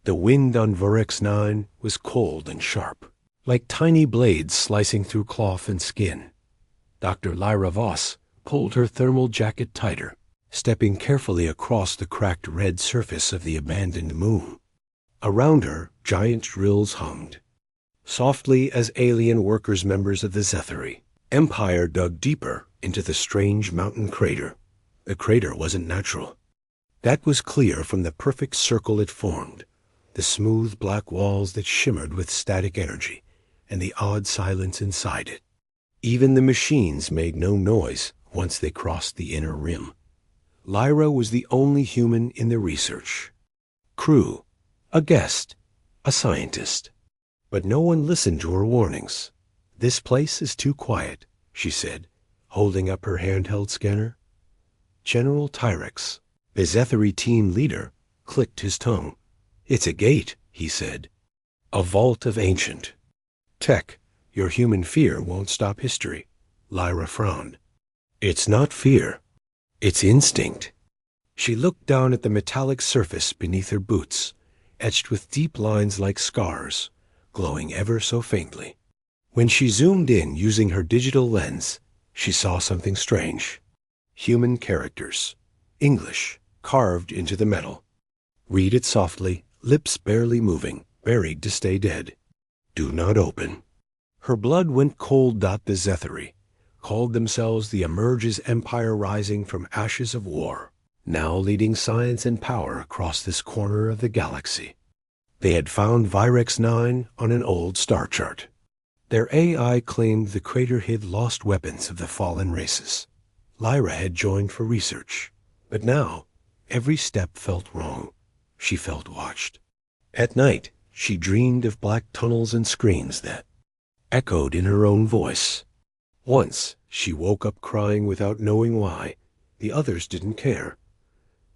The wind on Vorex 9 was cold and sharp, like tiny blades slicing through cloth and skin. Dr. Lyra Voss pulled her thermal jacket tighter, stepping carefully across the cracked red surface of the abandoned moon. Around her, giant drills hummed. Softly as alien workers members of the Zethary, Empire dug deeper into the strange mountain crater. The crater wasn't natural. That was clear from the perfect circle it formed, the smooth black walls that shimmered with static energy, and the odd silence inside it. Even the machines made no noise once they crossed the inner rim. Lyra was the only human in the research crew, a guest, a scientist. But no one listened to her warnings. "This place is too quiet," she said, holding up her handheld scanner. General Tyrex, the Zethary team leader, clicked his tongue. "It's a gate," he said. "A vault of ancient tech. Your human fear won't stop history." Lyra frowned. "It's not fear. It's instinct." She looked down at the metallic surface beneath her boots, etched with deep lines like scars, glowing ever so faintly. When she zoomed in using her digital lens, she saw something strange. Human characters. English, carved into the metal. "Read it softly, lips barely moving, buried to stay dead. Do not open." Her blood went cold. The Zethary called themselves the Emerges Empire rising from ashes of war, now leading science and power across this corner of the galaxy. They had found Virex 9 on an old star chart. Their AI claimed the crater hid lost weapons of the fallen races. Lyra had joined for research, but now every step felt wrong. She felt watched. At night, she dreamed of black tunnels and screens that echoed in her own voice. Once, she woke up crying without knowing why. The others didn't care.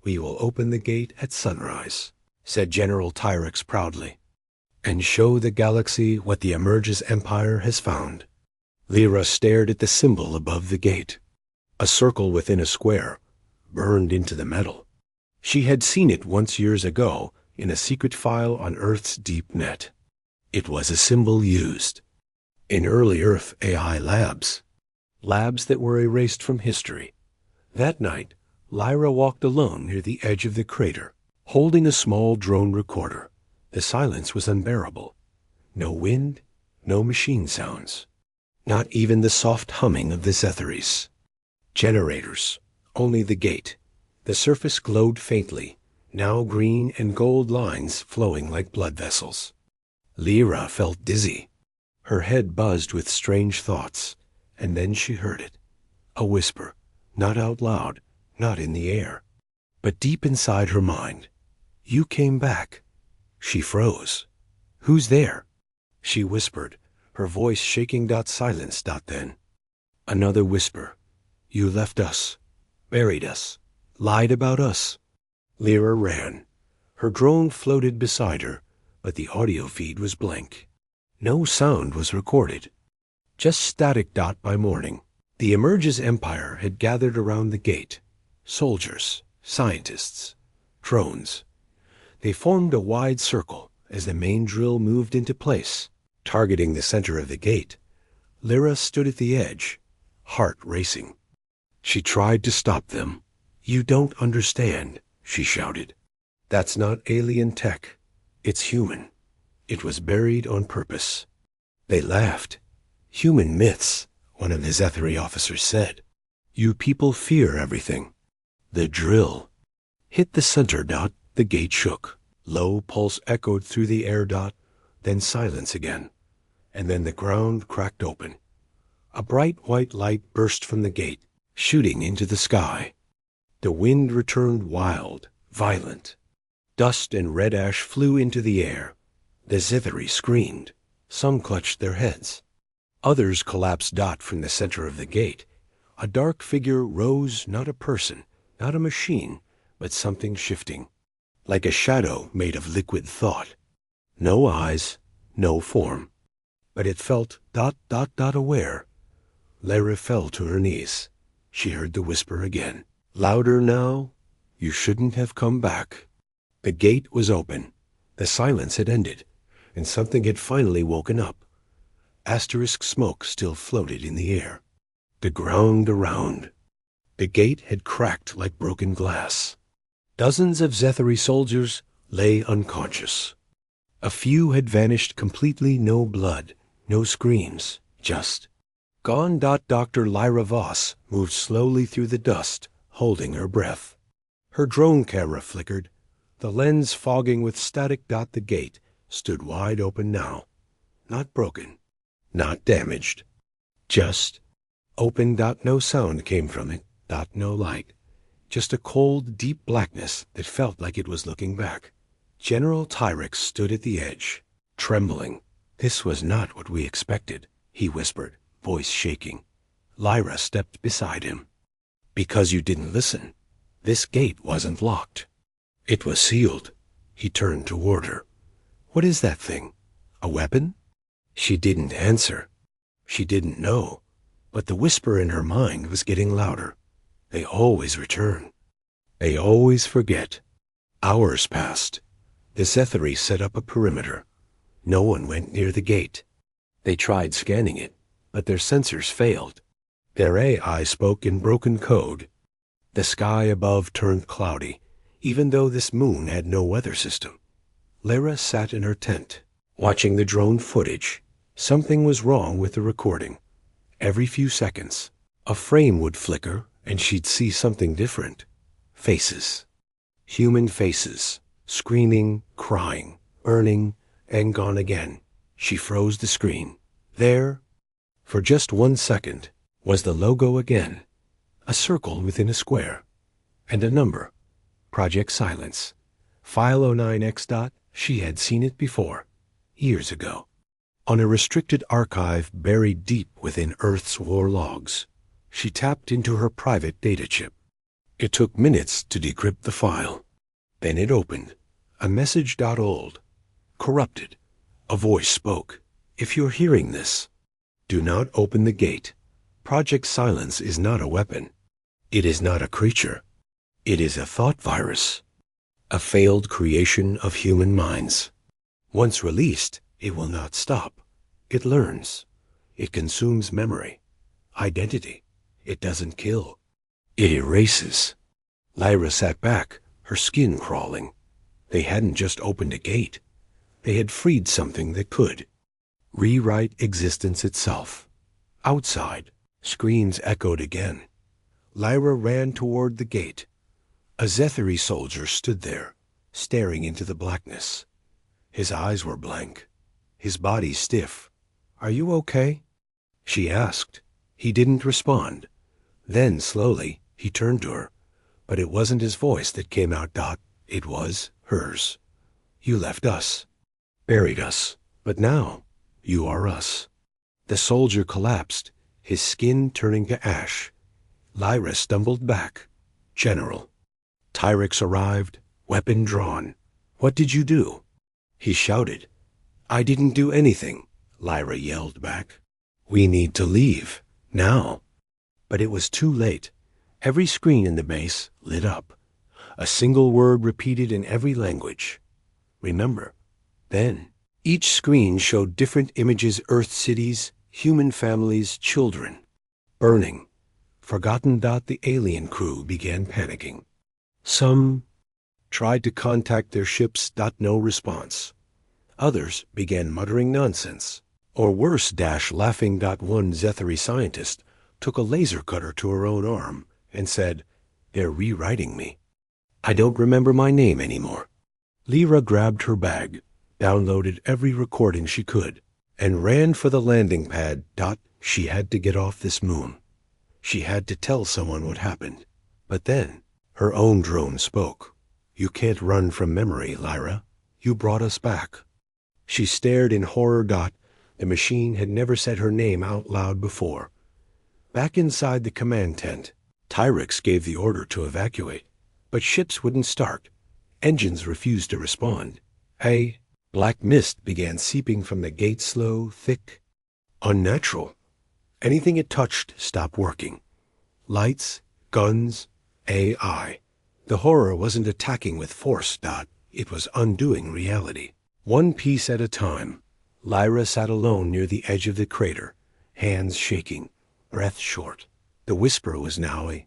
"We will open the gate at sunrise," said General Tyrex proudly, "and show the galaxy what the Emerges Empire has found." Lyra stared at the symbol above the gate, a circle within a square, burned into the metal. She had seen it once years ago in a secret file on Earth's deep net. It was a symbol used in early Earth AI labs that were erased from history. That night, Lyra walked alone near the edge of the crater, holding a small drone recorder. The silence was unbearable. No wind, no machine sounds. Not even the soft humming of the Zetharies. Generators, only the gate. The surface glowed faintly, now green and gold lines flowing like blood vessels. Lyra felt dizzy. Her head buzzed with strange thoughts, and then she heard it. A whisper, not out loud, not in the air, but deep inside her mind. "You came back." She froze. "Who's there?" she whispered, her voice shaking. Silence. Then another whisper. "You left us, buried us, lied about us." Lyra ran. Her drone floated beside her, but the audio feed was blank. No sound was recorded. Just static. By morning, the Emerges Empire had gathered around the gate. Soldiers, scientists, drones. They formed a wide circle as the main drill moved into place, targeting the center of the gate. Lyra stood at the edge, heart racing. She tried to stop them. "You don't understand," she shouted. "That's not alien tech. It's human. It was buried on purpose." They laughed. "Human myths," one of the Zethary officers said. "You people fear everything." The drill hit the center. The gate shook. Low pulse echoed through the air. Then silence again. And then the ground cracked open. A bright white light burst from the gate, shooting into the sky. The wind returned wild, violent. Dust and red ash flew into the air. The Zethary screamed. Some clutched their heads. Others collapsed. From the center of the gate, a dark figure rose, not a person, not a machine, but something shifting, like a shadow made of liquid thought. No eyes, no form. But it felt ... aware. Lyra fell to her knees. She heard the whisper again. Louder now. "You shouldn't have come back." The gate was open. The silence had ended, and something had finally woken up. Asterisk smoke still floated in the air. The ground around. The gate had cracked like broken glass. Dozens of Zethari soldiers lay unconscious. A few had vanished completely, no blood, no screams, just gone. Dr. Lyra Voss moved slowly through the dust, holding her breath. Her drone camera flickered, the lens fogging with static. The gate stood wide open now. Not broken, not damaged, just open. No sound came from it. No light. Just a cold, deep blackness that felt like it was looking back. General Tyrix stood at the edge, trembling. This was not what we expected, he whispered, voice shaking. Lyra stepped beside him. Because you didn't listen. This gate wasn't locked. It was sealed. He turned toward her. What is that thing? A weapon? She didn't answer. She didn't know. But the whisper in her mind was getting louder. They always return. They always forget. Hours passed. The Zethari set up a perimeter. No one went near the gate. They tried scanning it, but their sensors failed. Their AI spoke in broken code. The sky above turned cloudy, even though this moon had no weather system. Lyra sat in her tent, watching the drone footage. Something was wrong with the recording. Every few seconds, a frame would flicker, and she'd see something different. Faces. Human faces. Screaming, crying, burning, and gone again. She froze the screen. There, for just 1 second, was the logo again. A circle within a square. And a number. Project Silence. File 09X. She had seen it before. Years ago. On a restricted archive buried deep within Earth's war logs. She tapped into her private data chip. It took minutes to decrypt the file. Then it opened. A message. Old. Corrupted. A voice spoke. If you're hearing this, do not open the gate. Project Silence is not a weapon. It is not a creature. It is a thought virus. A failed creation of human minds. Once released, it will not stop. It learns. It consumes memory. Identity. It doesn't kill. It erases. Lyra sat back, her skin crawling. They hadn't just opened a gate. They had freed something that could rewrite existence itself. Outside, screams echoed again. Lyra ran toward the gate. A Zethari soldier stood there, staring into the blackness. His eyes were blank, his body stiff. Are you okay? She asked. He didn't respond. Then, slowly, he turned to her. But it wasn't his voice that came out. It was hers. You left us, buried us, but now you are us. The soldier collapsed, his skin turning to ash. Lyra stumbled back. General. Tyrix arrived, weapon drawn. What did you do? He shouted. I didn't do anything, Lyra yelled back. We need to leave, now. But it was too late. Every screen in the base lit up. A single word repeated in every language. Remember. Then, each screen showed different images: Earth cities, human families, children. Burning. Forgotten. The alien crew began panicking. Some tried to contact their ships. No response. Others began muttering nonsense. Or worse, laughing. One Zethari scientist took a laser cutter to her own arm and said, They're rewriting me. I don't remember my name anymore. Lyra grabbed her bag, downloaded every recording she could, and ran for the landing pad. She had to get off this moon. She had to tell someone what happened. But then, her own drone spoke. You can't run from memory, Lyra. You brought us back. She stared in horror. The machine had never said her name out loud before. Back inside the command tent, Tyrix gave the order to evacuate. But ships wouldn't start. Engines refused to respond. Black mist began seeping from the gate, slow, thick, unnatural. Anything it touched stopped working. Lights, guns, AI. The horror wasn't attacking with force. It was undoing reality. One piece at a time, Lyra sat alone near the edge of the crater, hands shaking, breath short. The whisper was now a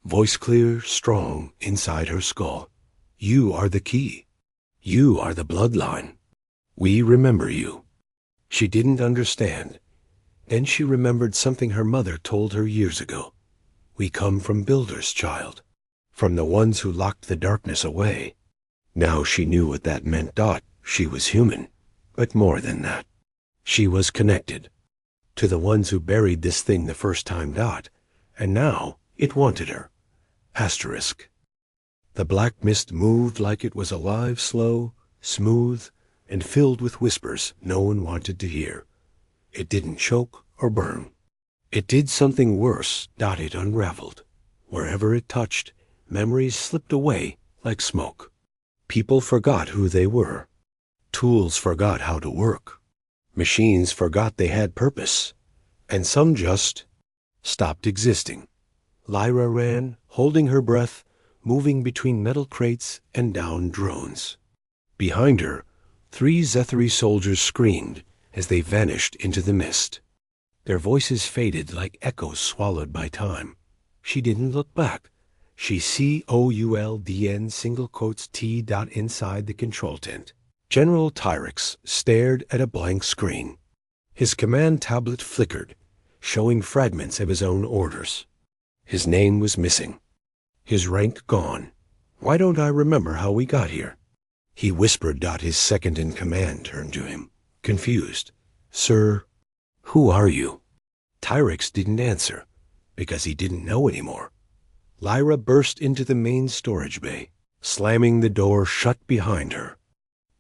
voice, clear, strong, inside her skull. You are the key. You are the bloodline. We remember you. She didn't understand. Then she remembered something her mother told her years ago. We come from builders, child. From the ones who locked the darkness away. Now she knew what that meant. She was human, but more than that. She was connected to the ones who buried this thing the first time. And now it wanted her. Asterisk. The black mist moved like it was alive, slow, smooth, and filled with whispers no one wanted to hear. It didn't choke or burn. It did something worse. It unraveled. Wherever it touched, memories slipped away like smoke. People forgot who they were. Tools forgot how to work. Machines forgot they had purpose. And some just stopped existing. Lyra ran, holding her breath, moving between metal crates and downed drones. Behind her, 3 Zethari soldiers screamed as they vanished into the mist. Their voices faded like echoes swallowed by time. She didn't look back. She COULDN single quotes T. Inside the control tent. General Tyrix stared at a blank screen. His command tablet flickered, showing fragments of his own orders. His name was missing. His rank gone. Why don't I remember how we got here? He whispered. His second-in-command turned to him, confused. Sir, who are you? Tyrix didn't answer, because he didn't know anymore. Lyra burst into the main storage bay, slamming the door shut behind her.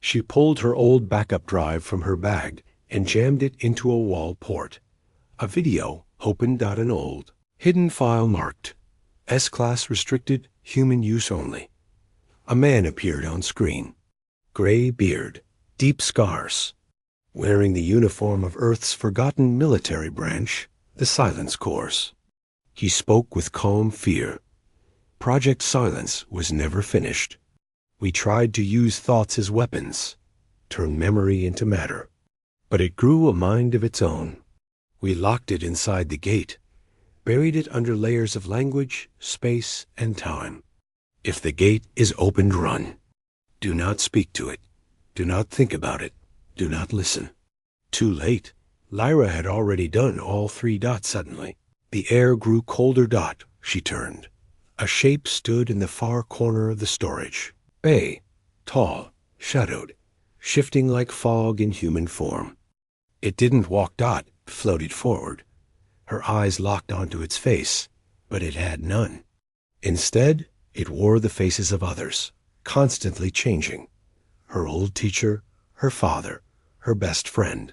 She pulled her old backup drive from her bag and jammed it into a wall port. A video opened. An old, hidden file marked S-Class restricted, human use only. A man appeared on screen. Gray beard, deep scars, wearing the uniform of Earth's forgotten military branch, the Silence Corps. He spoke with calm fear. Project Silence was never finished. We tried to use thoughts as weapons, turn memory into matter. But it grew a mind of its own. We locked it inside the gate, buried it under layers of language, space, and time. If the gate is opened, run. Do not speak to it. Do not think about it. Do not listen. Too late. Lyra had already done all 3. Suddenly, the air grew colder. She turned. A shape stood in the far corner of the storage bay, tall, shadowed, shifting like fog in human form. It didn't walk. Floated forward. Her eyes locked onto its face, but it had none. Instead, it wore the faces of others, constantly changing. Her old teacher, her father, her best friend,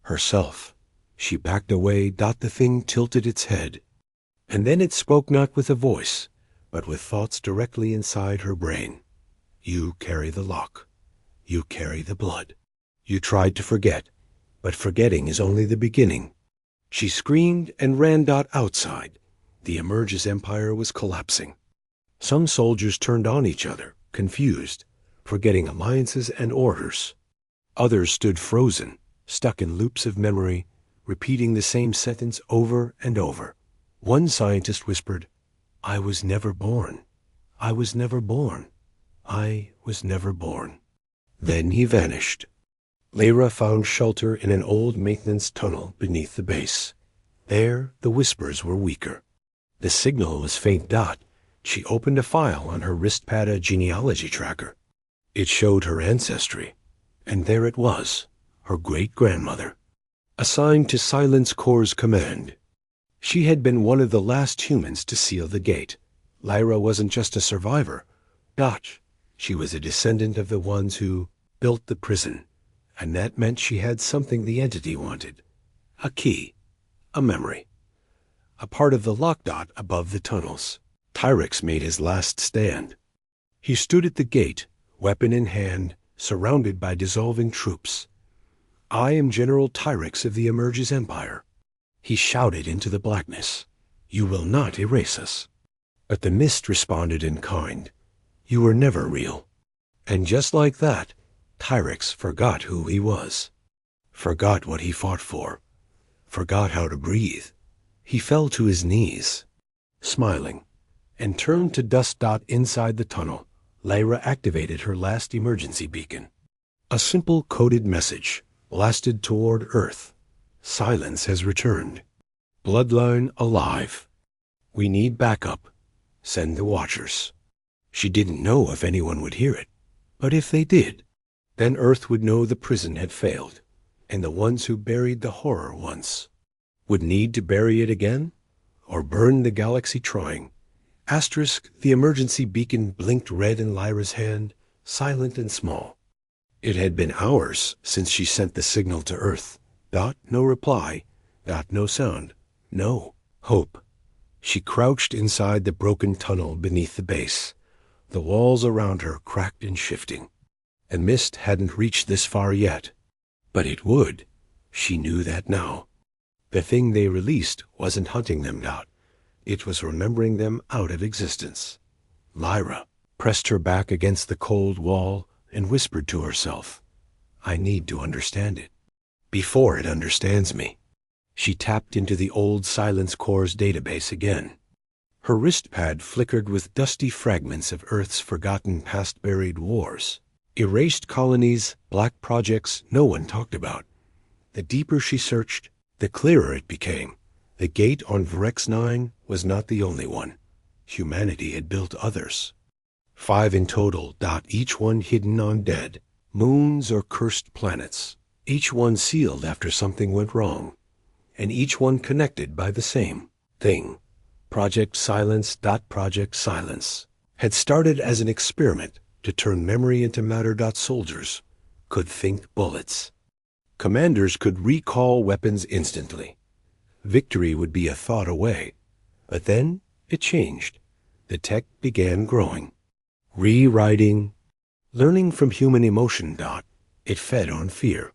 herself. She backed away. The thing tilted its head. And then it spoke, not with a voice, but with thoughts directly inside her brain. You carry the lock. You carry the blood. You tried to forget, but forgetting is only the beginning. She screamed and ran. Outside, the Emerges Empire was collapsing. Some soldiers turned on each other, confused, forgetting alliances and orders. Others stood frozen, stuck in loops of memory, repeating the same sentence over and over. One scientist whispered, I was never born. I was never born. I was never born. Then he vanished. Lyra found shelter in an old maintenance tunnel beneath the base. There, the whispers were weaker. The signal was faint. She opened a file on her wristpad, a genealogy tracker. It showed her ancestry, and there it was, her great-grandmother, assigned to Silence Corps' command. She had been one of the last humans to seal the gate. Lyra wasn't just a survivor. She was a descendant of the ones who built the prison, and that meant she had something the entity wanted. A key, a memory, a part of the lock. Above the tunnels, Tyrix made his last stand. He stood at the gate, weapon in hand, surrounded by dissolving troops. I am General Tyrix of the Emerges Empire. He shouted into the blackness. You will not erase us. But the mist responded in kind. You were never real. And just like that, Tyrix forgot who he was, forgot what he fought for, forgot how to breathe. He fell to his knees, smiling, and turned to dust. Inside the tunnel, Lyra activated her last emergency beacon. A simple coded message blasted toward Earth. Silence has returned. Bloodline alive. We need backup. Send the Watchers. She didn't know if anyone would hear it, but if they did, then Earth would know the prison had failed, and the ones who buried the horror once would need to bury it again, or burn the galaxy trying. Asterisk, the emergency beacon blinked red in Lyra's hand, silent and small. It had been hours since she sent the signal to Earth. No reply. No sound. No hope. She crouched inside the broken tunnel beneath the base, the walls around her cracked and shifting. And mist hadn't reached this far yet. But it would. She knew that now. The thing they released wasn't hunting them. It was remembering them out of existence. Lyra pressed her back against the cold wall and whispered to herself, I need to understand it before it understands me. She tapped into the old Silence Core's database again. Her wristpad flickered with dusty fragments of Earth's forgotten past buried wars, erased colonies, black projects no one talked about. The deeper she searched, the clearer it became. The gate on Vrex 9 was not the only one. Humanity had built others. 5 in total. Each one hidden on dead moons or cursed planets. Each one sealed after something went wrong. And each one connected by the same thing. Project Silence. Project Silence had started as an experiment to turn memory into matter. Soldiers could think bullets. Commanders could recall weapons instantly. Victory would be a thought away. But then it changed. The tech began growing. Rewriting. Learning from human emotion. It fed on fear.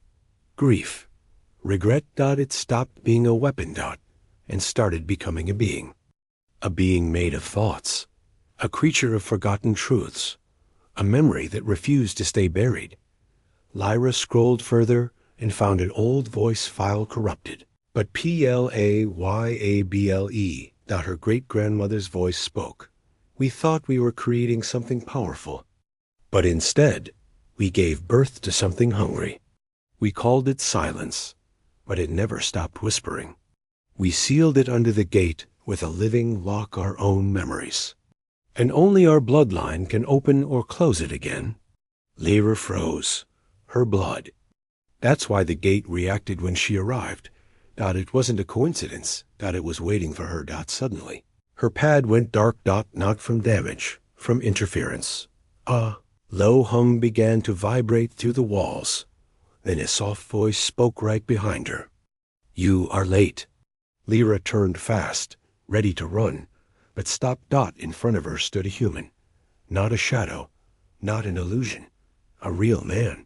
Grief. Regret. It stopped being a weapon. And started becoming a being. A being made of thoughts. A creature of forgotten truths. A memory that refused to stay buried. Lyra scrolled further and found an old voice file corrupted. But PLAYABLE. Her great-grandmother's voice spoke. We thought we were creating something powerful. But instead, we gave birth to something hungry. We called it silence, but it never stopped whispering. We sealed it under the gate with a living lock our own memories. And only our bloodline can open or close it again. Lyra froze. Her blood. That's why the gate reacted when she arrived. It wasn't a coincidence. It was waiting for her. Suddenly, her pad went dark. Not from damage, from interference. A low hum began to vibrate through the walls. Then a soft voice spoke right behind her. You are late. Lyra turned fast, ready to run, but stopped. In front of her stood a human. Not a shadow, not an illusion. A real man.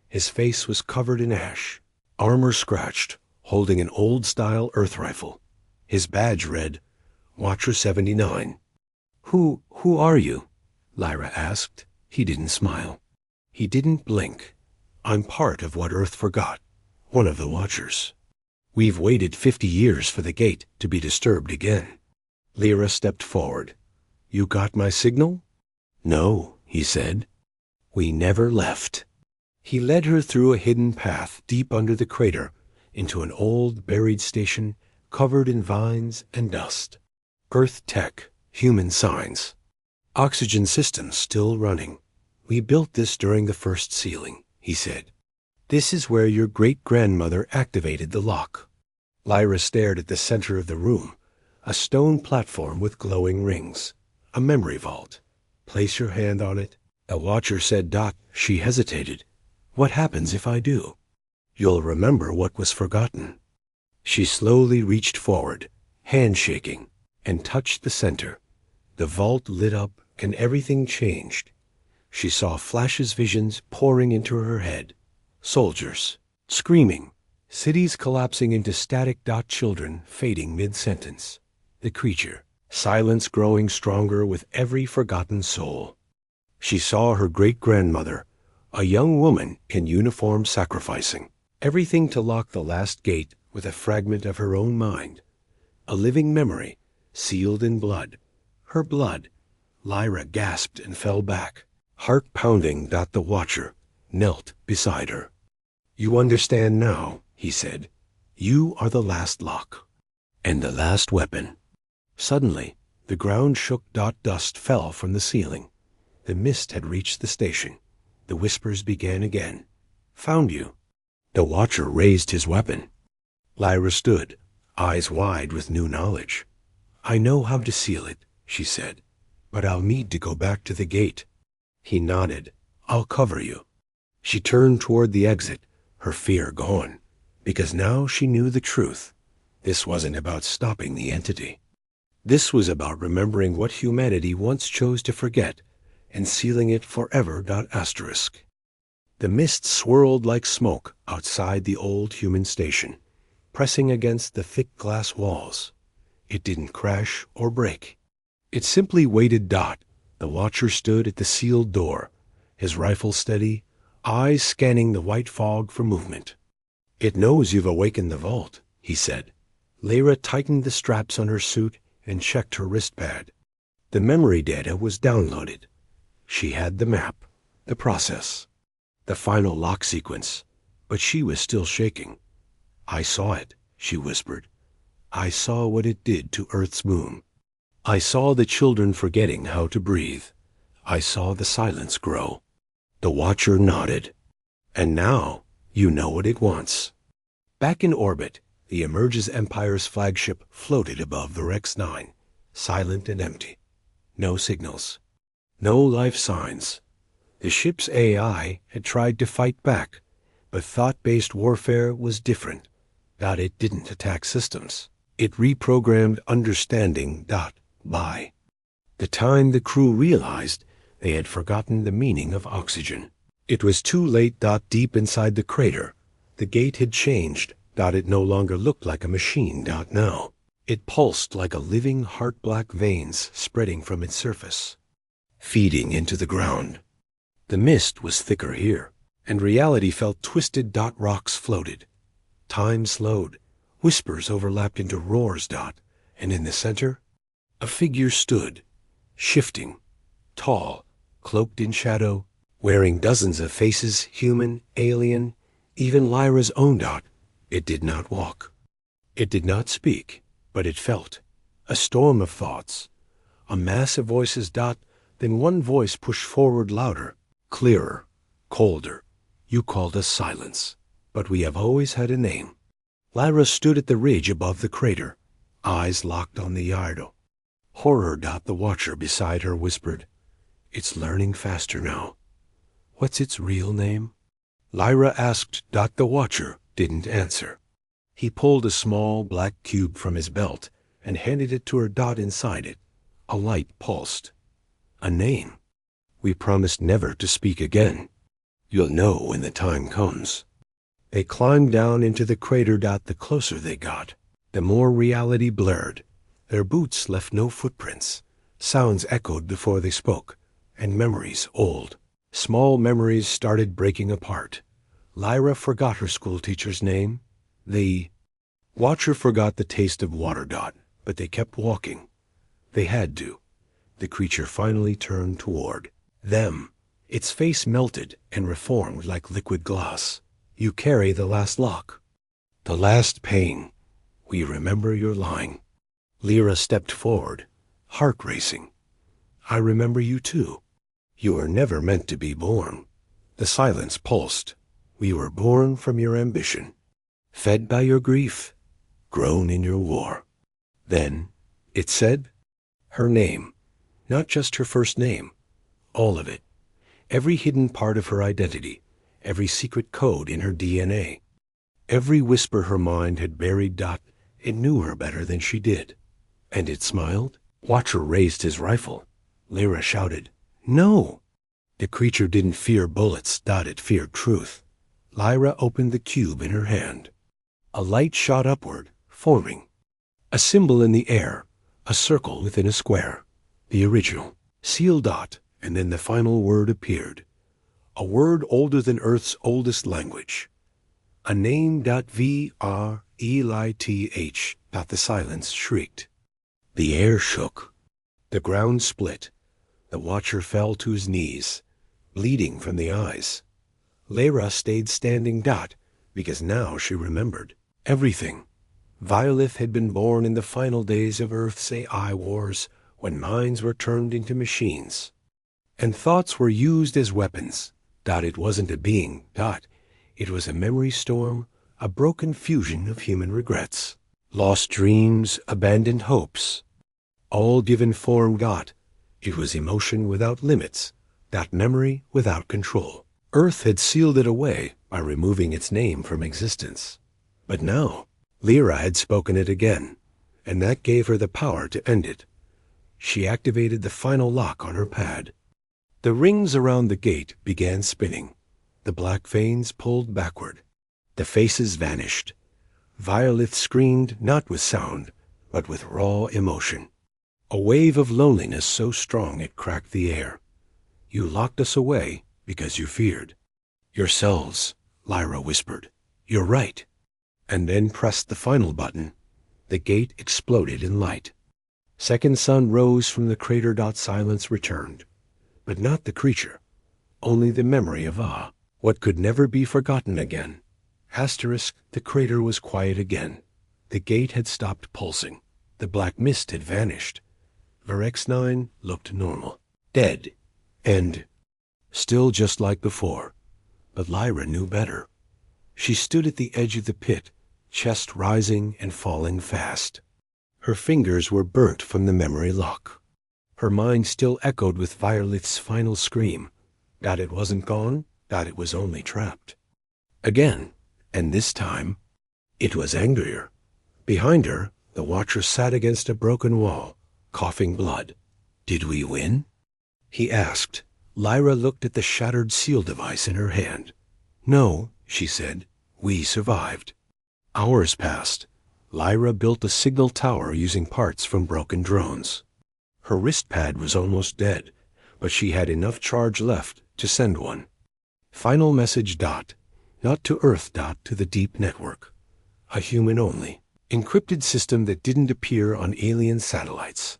His face was covered in ash, armor scratched, holding an old-style Earth rifle. His badge read, Watcher 79. Who are you? Lyra asked. He didn't smile. He didn't blink. I'm part of what Earth forgot. One of the Watchers. We've waited 50 years for the gate to be disturbed again. Lyra stepped forward. You got my signal? No, he said. We never left. He led her through a hidden path deep under the crater into an old buried station covered in vines and dust. Earth tech, human signs. Oxygen systems still running. We built this during the first sealing, he said. This is where your great-grandmother activated the lock. Lyra stared at the center of the room, a stone platform with glowing rings, a memory vault. Place your hand on it. A Watcher said. She hesitated. What happens if I do? You'll remember what was forgotten. She slowly reached forward, hand shaking, and touched the center. The vault lit up and everything changed. She saw flashes, visions pouring into her head. Soldiers, screaming, cities collapsing into static. Children fading mid-sentence. The creature, silence growing stronger with every forgotten soul. She saw her great-grandmother, a young woman in uniform sacrificing everything to lock the last gate with a fragment of her own mind, a living memory sealed in blood. Her blood. Lyra gasped and fell back, heart pounding. The Watcher knelt beside her. "You understand now," he said. "You are the last lock, and the last weapon." Suddenly, the ground shook. Dust fell from the ceiling. The mist had reached the station. The whispers began again. "Found you." The Watcher raised his weapon. Lyra stood, eyes wide with new knowledge. "I know how to seal it," she said, "but I'll need to go back to the gate." He nodded. "I'll cover you." She turned toward the exit, her fear gone, because now she knew the truth. This wasn't about stopping the entity. This was about remembering what humanity once chose to forget and sealing it forever. Asterisk. The mist swirled like smoke outside the old human station, pressing against the thick glass walls. It didn't crash or break. It simply waited. The Watcher stood at the sealed door, his rifle steady, eyes scanning the white fog for movement. "It knows you've awakened the vault," he said. Lyra tightened the straps on her suit and checked her wristpad. The memory data was downloaded. She had the map, the process, the final lock sequence, but she was still shaking. "I saw it," she whispered. "I saw what it did to Earth's moon. I saw the children forgetting how to breathe. I saw the silence grow." The Watcher nodded. "And now you know what it wants." Back in orbit, the Emerges Empire's flagship floated above the Rex 9, silent and empty. No signals. No life signs. The ship's AI had tried to fight back, but thought-based warfare was different. It didn't attack systems. It reprogrammed understanding. By the time the crew realized, they had forgotten the meaning of oxygen. It was too late. Deep inside the crater, the gate had changed. It no longer looked like a machine. Now, it pulsed like a living heart-black veins spreading from its surface, feeding into the ground. The mist was thicker here, and reality felt twisted. Rocks floated. Time slowed. Whispers overlapped into roars. And in the center, a figure stood, shifting, tall, cloaked in shadow, wearing dozens of faces, human, alien, even Lyra's own. It did not walk. It did not speak, but it felt. A storm of thoughts. A mass of voices. Then one voice pushed forward louder, clearer, colder. "You called us silence, but we have always had a name." Lyra stood at the ridge above the crater, eyes locked on the Yardo. Horror. The Watcher beside her whispered, "It's learning faster now. What's its real name?" Lyra asked. The Watcher didn't answer. He pulled a small black cube from his belt and handed it to her. Inside it, a light pulsed. "A name. We promised never to speak again. You'll know when the time comes." They climbed down into the crater. The closer they got, the more reality blurred. Their boots left no footprints. Sounds echoed before they spoke, and memories old. Small memories started breaking apart. Lyra forgot her schoolteacher's name. The Watcher forgot the taste of water. But they kept walking. They had to. The creature finally turned toward them. Its face melted and reformed like liquid glass. "You carry the last lock. The last pain. We remember your lying." Lyra stepped forward, heart racing. "I remember you too. You were never meant to be born." The silence pulsed. "We were born from your ambition, fed by your grief, grown in your war." Then it said her name, not just her first name, all of it, every hidden part of her identity, every secret code in her DNA, every whisper her mind had buried. It knew her better than she did. And it smiled. Watcher raised his rifle. Lyra shouted, "No!" The creature didn't fear bullets. It feared truth. Lyra opened the cube in her hand. A light shot upward, forming. A symbol in the air, a circle within a square. The original, sealed. and then the final word appeared. A word older than Earth's oldest language. A name. VRELITH. The silence shrieked. The air shook. The ground split. The watcher fell to his knees, bleeding from the eyes. Lyra stayed standing. Because now she remembered everything. Violith had been born in the final days of Earth's AI wars, when minds were turned into machines, and thoughts were used as weapons. It wasn't a being. It was a memory storm, a broken fusion of human regrets, lost dreams, abandoned hopes, all given form. It was emotion without limits, memory without control. Earth had sealed it away by removing its name from existence. But now, Lyra had spoken it again, and that gave her the power to end it. She activated the final lock on her pad. The rings around the gate began spinning. The black veins pulled backward. The faces vanished. Violith screamed not with sound, but with raw emotion. A wave of loneliness so strong it cracked the air. You locked us away because you feared. Yourselves, Lyra whispered. You're right. And then pressed the final button. The gate exploded in light. Second sun rose from the crater. Silence returned. But not the creature. Only the memory of what could never be forgotten again. The crater was quiet again. The gate had stopped pulsing. The black mist had vanished. Verx9 looked normal. Dead. And still just like before. But Lyra knew better. She stood at the edge of the pit, chest rising and falling fast. Her fingers were burnt from the memory lock. Her mind still echoed with Violeth's final scream. It wasn't gone, it was only trapped. Again, and this time, it was angrier. Behind her, the watcher sat against a broken wall, coughing blood. Did we win? He asked. Lyra looked at the shattered seal device in her hand. No, she said. We survived. Hours passed. Lyra built a signal tower using parts from broken drones. Her wrist pad was almost dead, but she had enough charge left to send one. Final message. Not to Earth. To the deep network. A human only. Encrypted system that didn't appear on alien satellites.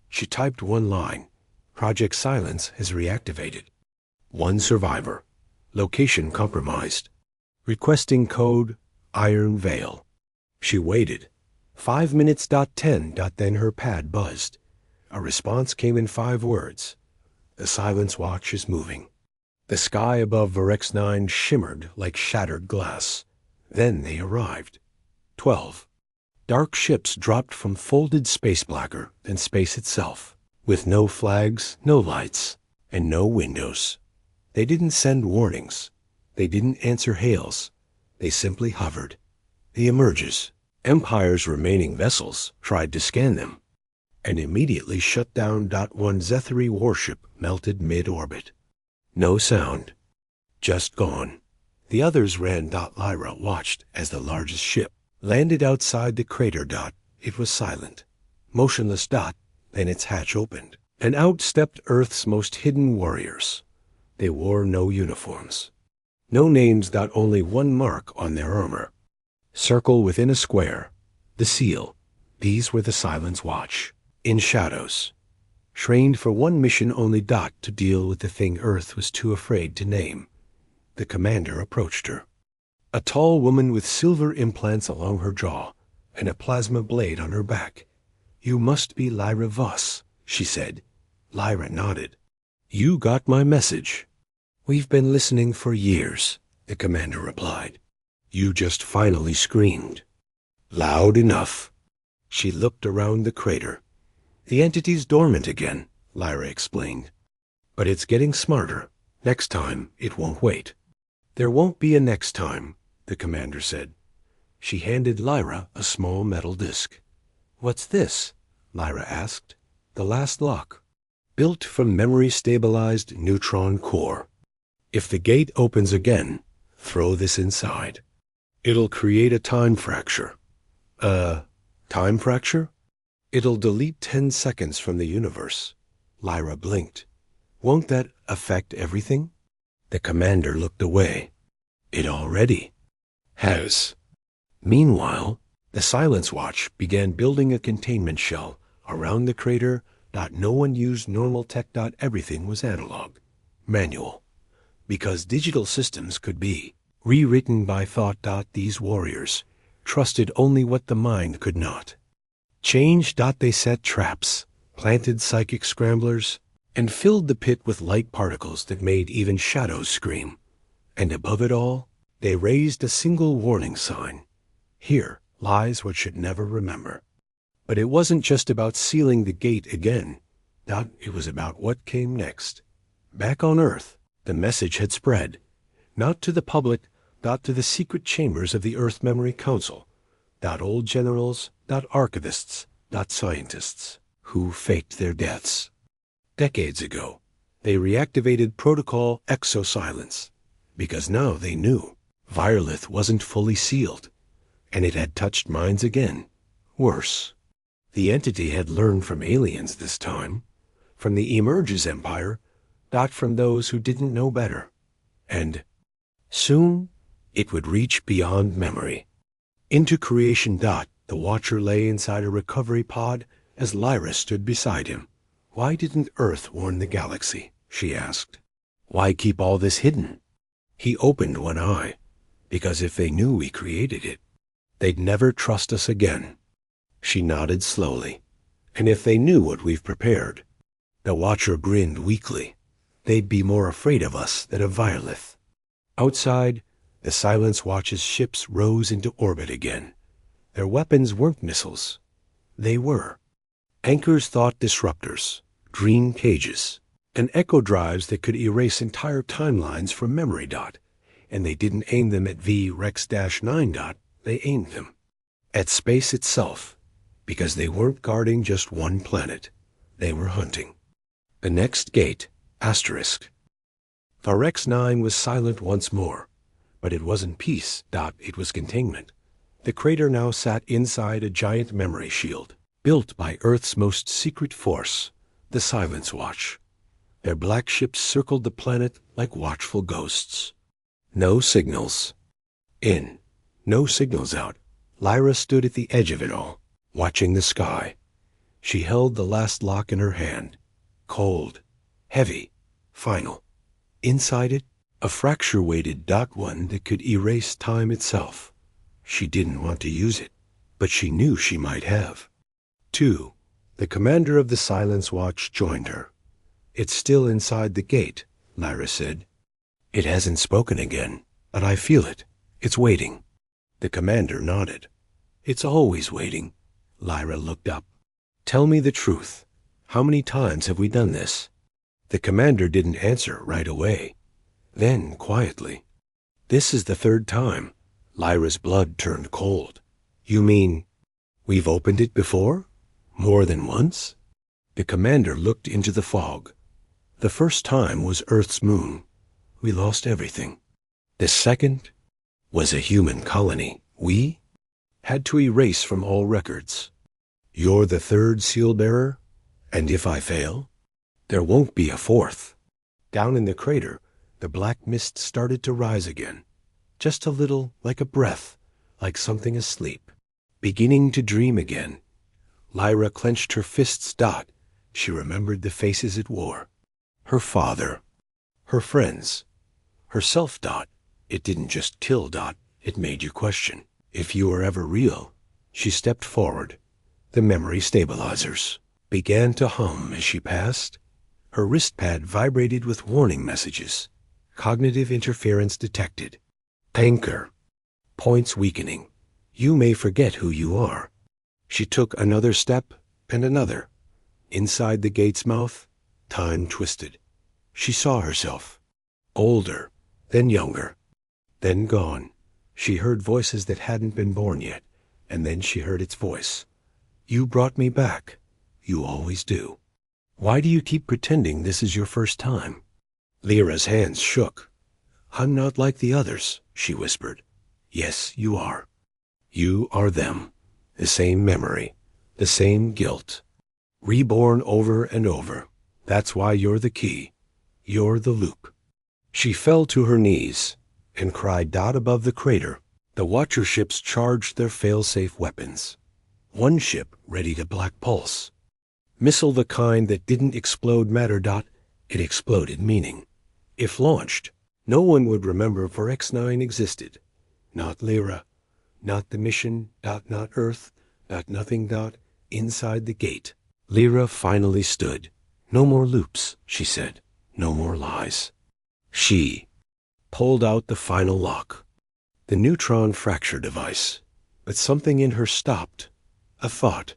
She typed one line. Project Silence has reactivated. One survivor. Location compromised. Requesting code Iron Veil. She waited. 5 minutes. 10. Then her pad buzzed. A response came in 5 words. The Silence Watch is moving. The sky above Verx9 shimmered like shattered glass. Then they arrived. 12. Dark ships dropped from folded space blacker than space itself, with no flags, no lights, and no windows. They didn't send warnings. They didn't answer hails. They simply hovered. The emerges. Empire's remaining vessels tried to scan them, and immediately shut down. One Zethary warship melted mid-orbit. No sound. Just gone. The others ran. Lyra watched as the largest ship landed outside the crater. It was silent. Motionless. Then its hatch opened, and out stepped Earth's most hidden warriors. They wore no uniforms. No names. Only one mark on their armor. Circle within a square. The seal. These were the Silence Watch. In shadows. Trained for one mission only. To deal with the thing Earth was too afraid to name. The commander approached her. A tall woman with silver implants along her jaw and a plasma blade on her back. You must be Lyra Voss, she said. Lyra nodded. You got my message. We've been listening for years, the commander replied. You just finally screamed. Loud enough. She looked around the crater. The entity's dormant again, Lyra explained. But it's getting smarter. Next time, it won't wait. There won't be a next time, the commander said. She handed Lyra a small metal disc. What's this? Lyra asked. The last lock. Built from memory-stabilized neutron core. If the gate opens again, throw this inside. It'll create a time fracture. Time fracture? It'll delete 10 seconds from the universe. Lyra blinked. Won't that affect everything? The commander looked away. It already has. Meanwhile, the Silence Watch began building a containment shell around the crater. No one used normal tech. Everything was analog, manual, because digital systems could be rewritten by thought. These warriors trusted only what the mind could not change. They set traps, planted psychic scramblers, and filled the pit with light particles that made even shadows scream. And above it all, they raised a single warning sign. Here lies what should never remember. But it wasn't just about sealing the gate again. It was about what came next. Back on Earth, the message had spread, not to the public, to the secret chambers of the Earth Memory Council. Old generals, archivists, scientists, who faked their deaths. Decades ago, they reactivated Protocol Exosilence, because now they knew Virolith wasn't fully sealed, and it had touched minds again. Worse, the entity had learned from aliens this time, from the Emerges Empire, from those who didn't know better. And soon, it would reach beyond memory. Into creation. The Watcher lay inside a recovery pod as Lyra stood beside him. Why didn't Earth warn the galaxy? She asked. Why keep all this hidden? He opened one eye, because if they knew we created it, they'd never trust us again. She nodded slowly. And if they knew what we've prepared? The Watcher grinned weakly. They'd be more afraid of us than of Virolith. Outside, the Silence Watch's ships rose into orbit again. Their weapons weren't missiles. They were anchors, thought disruptors, dream cages, and echo drives that could erase entire timelines from memory. And they didn't aim them at V-Rex-9. They aimed them at space itself, because they weren't guarding just one planet. They were hunting the next gate, Asterisk. Rex-9 was silent once more, but it wasn't peace. It was containment. The crater now sat inside a giant memory shield, built by Earth's most secret force, the Silence Watch. Their black ships circled the planet like watchful ghosts. No signals in, no signals out. Lyra stood at the edge of it all, watching the sky. She held the last lock in her hand, cold, heavy, final. Inside it, a fracture-weighted one that could erase time itself. She didn't want to use it, but she knew she might have. 2. The commander of the Silence Watch joined her. It's still inside the gate, Lyra said. It hasn't spoken again, but I feel it. It's waiting. The commander nodded. It's always waiting. Lyra looked up. Tell me the truth. How many times have we done this? The commander didn't answer right away. Then, quietly, this is the third time. Lyra's blood turned cold. You mean, we've opened it before? More than once? The commander looked into the fog. The first time was Earth's moon. We lost everything. The second was a human colony. We had to erase from all records. You're the third seal bearer, and if I fail, there won't be a fourth. Down in the crater, the black mist started to rise again. Just a little, like a breath, like something asleep, beginning to dream again. Lyra clenched her fists. She remembered the faces it wore. Her father, her friends, herself. It didn't just kill. It made you question if you were ever real. She stepped forward. The memory stabilizers began to hum as she passed. Her wristpad vibrated with warning messages. Cognitive interference detected. Anchor. Points weakening. You may forget who you are. She took another step and another. Inside the gate's mouth, time twisted. She saw herself. Older, then younger, then gone. She heard voices that hadn't been born yet, and then she heard its voice. You brought me back. You always do. Why do you keep pretending this is your first time? Lyra's hands shook. I'm not like the others, she whispered. Yes, you are. You are them. The same memory, the same guilt. Reborn over and over. That's why you're the key. You're the loop. She fell to her knees and cried out above the crater. The Watcher ships charged their fail-safe weapons. One ship ready to black pulse. Missile the kind that didn't explode matter. It exploded meaning. If launched, no one would remember for X9 existed. Not Lyra, not the mission, not Earth, not nothing. Inside the gate, Lyra finally stood. No more loops, she said. No more lies. She pulled out the final lock, the neutron fracture device. But something in her stopped. A thought,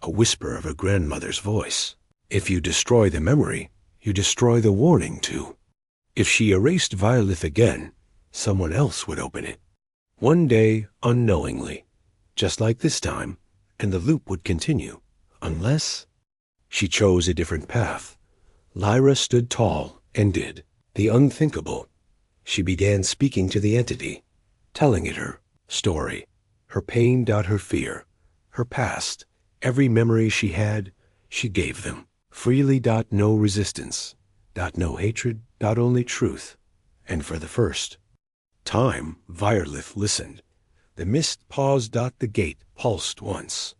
a whisper of her grandmother's voice. If you destroy the memory, you destroy the warning too. If she erased Violith again, someone else would open it. One day, unknowingly, just like this time, and the loop would continue, unless she chose a different path. Lyra stood tall and did the unthinkable. She began speaking to the entity, telling it her story, her pain. Her fear, her past, every memory she had, she gave them freely. No resistance. No hatred. Only truth. And for the first time, Violith listened. The mist paused. The gate pulsed once,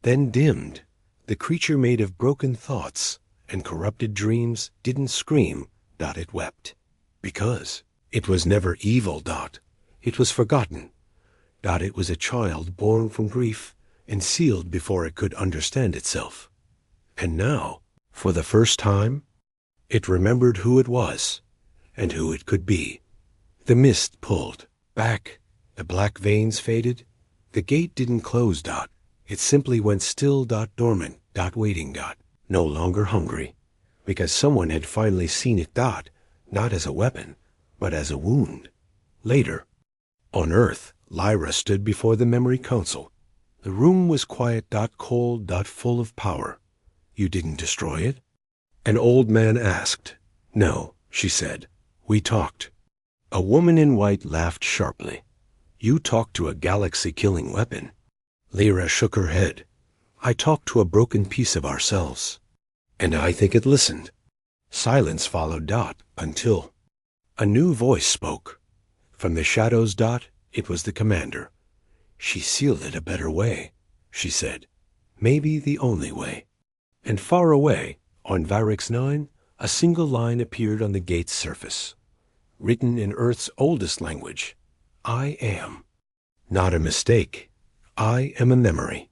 then dimmed. The creature made of broken thoughts and corrupted dreams didn't scream. It wept. Because it was never evil. It was forgotten. It was a child born from grief and sealed before it could understand itself. And now, for the first time, it remembered who it was and who it could be. The mist pulled back. The black veins faded. The gate didn't close. It simply went still. Dormant. Waiting. No longer hungry. Because someone had finally seen it. Not as a weapon, but as a wound. Later, on Earth, Lyra stood before the Memory Council. The room was quiet. Cold. Full of power. You didn't destroy it? An old man asked. No, she said. We talked. A woman in white laughed sharply. You talked to a galaxy-killing weapon. Lyra shook her head. I talked to a broken piece of ourselves. And I think it listened. Silence followed. Until a new voice spoke. From the shadows. It was the commander. She sealed it a better way, she said. Maybe the only way. And far away, on Varix 9, a single line appeared on the gate's surface. Written in Earth's oldest language. I am. Not a mistake. I am a memory.